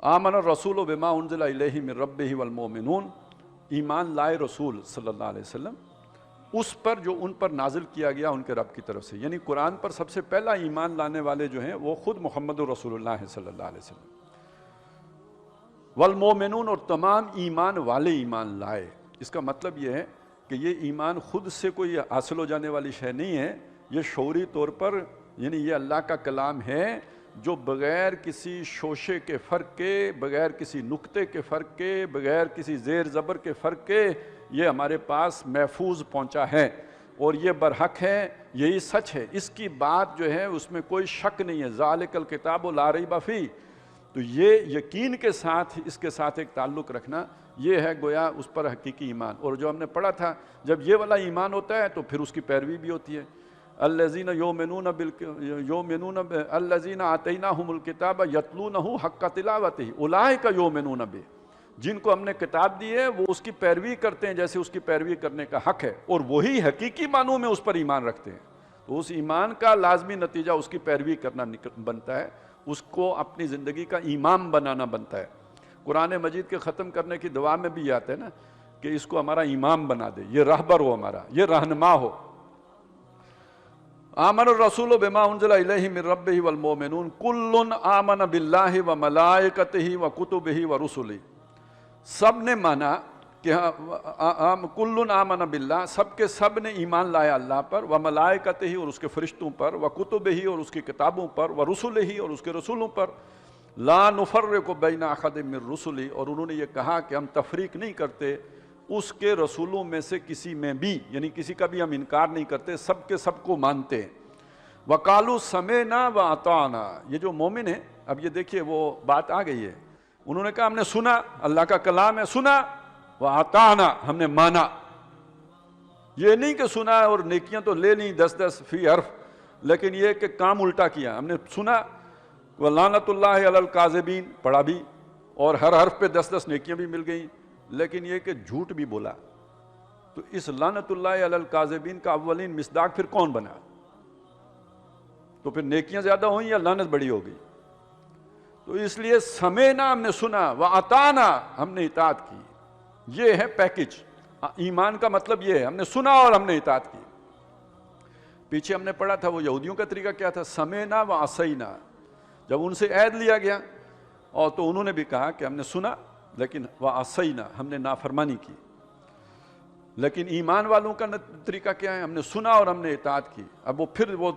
आमन रसूल बिमा उनज़िला इलैहि मिन रब्बिहि वल मोमिनून, ईमान लाए रसूल सल्लल्लाहु अलैहि वसल्लम उस पर जो उन पर नाजिल किया गया उनके रब की तरफ से। यानी कुरान पर सबसे पहला ईमान लाने वाले जो हैं वो खुद मोहम्मद रसूलुल्लाह सल्लल्लाहु अलैहि वसल्लम। वल मोमिनून, और तमाम ईमान वाले ईमान लाए। इसका मतलब ये है कि ये ईमान खुद से कोई हासिल हो जाने वाली शय नहीं है, ये शऊरी तौर पर, यानी ये अल्लाह का कलाम है जो बग़ैर किसी शोशे के फ़र्क के, बग़ैर किसी नुक्ते के फ़र्क के, बग़ैर किसी ज़ेर ज़बर के फ़र्क के ये हमारे पास महफूज पहुंचा है, और ये बरहक है, यही सच है। इसकी बात जो है उसमें कोई शक नहीं है। ज़ालिकल किताबु ला रैब फ़ीह, तो ये यकीन के साथ इसके साथ एक ताल्लुक़ रखना, ये है गोया उस पर हकीकी ईमान। और जो हमने पढ़ा था, जब ये वाला ईमान होता है तो फिर उसकी पैरवी भी होती है। अल्लज़ीना अल्लज़ीना आतैनाहुमुल किताब यतलूनहु हक्का तिलावतिही उलाइका युमिनून बिही, जिनको हमने किताब दी है वो उसकी पैरवी करते हैं जैसे उसकी पैरवी करने का हक है, और वही हकीकी मानों में उस पर ईमान रखते हैं। तो उस ईमान का लाजमी नतीजा उसकी पैरवी करना बनता है, उसको अपनी ज़िंदगी का इमाम बनाना बनता है। कुरान मजीद के ख़त्म करने की दुआ में भी आता है ना कि इसको हमारा इमाम बना दे, ये रहबर हो, हमारा ये रहनुमा हो। आमन रसूल बिमा उनज़िला इलैहि मिन रब्बिहि वल मोमिनून कुल्लुन आमन बिल्लाहि व मलाइकतिहि व कुतुबिहि व रुसुलिही, सब ने माना कि हाँ, कुल्लुन आमन बिल्लाह, सब के सब ने ईमान लाया अल्लाह पर, व मलाइकतिही, और उसके फरिश्तों पर, व कुतुबिही, और उसकी किताबों पर, व रुसुलिही, और उसके रसूलों पर, ला नुफर्रिकु बैन अहदिम मिन रुसुलिही, और उन्होंने ये कहा कि हम तफरीक नहीं करते उसके रसूलों में से किसी में भी, यानी किसी का भी हम इनकार नहीं करते, सब के सब को मानते हैं। वकालू समेना व अताना, ये जो मोमिन है, अब ये देखिए वो बात आ गई है, उन्होंने कहा हमने सुना, अल्लाह का कलाम है, सुना, व अताना, हमने माना। ये नहीं कि सुना और नेकियां तो ले ली 10-10 फी हर्फ, लेकिन ये कि काम उल्टा किया। हमने सुना, व लानतुल्लाहि अलल काज़िबीन, पढ़ा भी, और हर हर्फ पे 10-10 नेकियां भी मिल गई, लेकिन ये कि झूठ भी बोला। तो इस लानतुल्लाहि अलल काज़िबीन का अव्वलीन मिसदाक फिर कौन बना? तो फिर नेकियां ज़्यादा हुई या लानत बड़ी हो गई? तो इसलिए समेना, हमने सुना, व अताना, हमने इताअत की। ये है पैकेज। ईमान का मतलब ये है, हमने सुना और हमने इताअत की। पीछे हमने पढ़ा था वो यहूदियों का तरीका क्या था, समेना व असैना। जब उनसे ऐद लिया गया और तो उन्होंने भी कहा कि हमने सुना लेकिन व असैना, हमने नाफरमानी की। लेकिन ईमान वालों का तरीका क्या है, हमने सुना और हमने इताअत की। अब वो फिर वो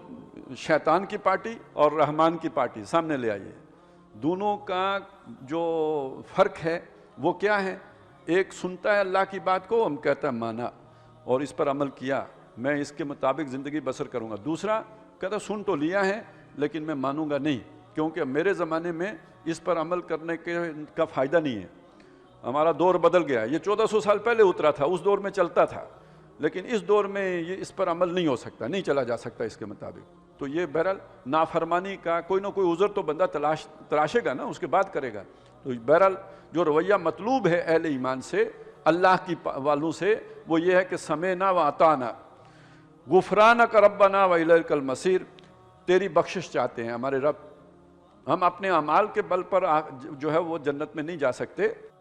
शैतान की पार्टी और रहमान की पार्टी सामने ले आइए। दोनों का जो फ़र्क है वो क्या है, एक सुनता है अल्लाह की बात को, हम कहता है माना और इस पर अमल किया, मैं इसके मुताबिक ज़िंदगी बसर करूँगा। दूसरा कहता सुन तो लिया है लेकिन मैं मानूंगा नहीं, क्योंकि मेरे ज़माने में इस पर अमल करने का फ़ायदा नहीं है, हमारा दौर बदल गया। ये 1400 साल पहले उतरा था, उस दौर में चलता था, लेकिन इस दौर में ये इस पर अमल नहीं हो सकता, नहीं चला जा सकता इसके मुताबिक। तो ये बहरहाल नाफरमानी का कोई ना कोई उज़र तो बंदा तलाशेगा ना, उसके बाद करेगा। तो बहरहाल जो रवैया मतलूब है अहले ईमान से, अल्लाह की वालों से, वो ये है कि समेना व अताना, गुफरानक रब्बना व इलैकल मसीर, तेरी बख्शिश चाहते हैं हमारे रब। हम अपने अमाल के बल पर जो है वो जन्नत में नहीं जा सकते,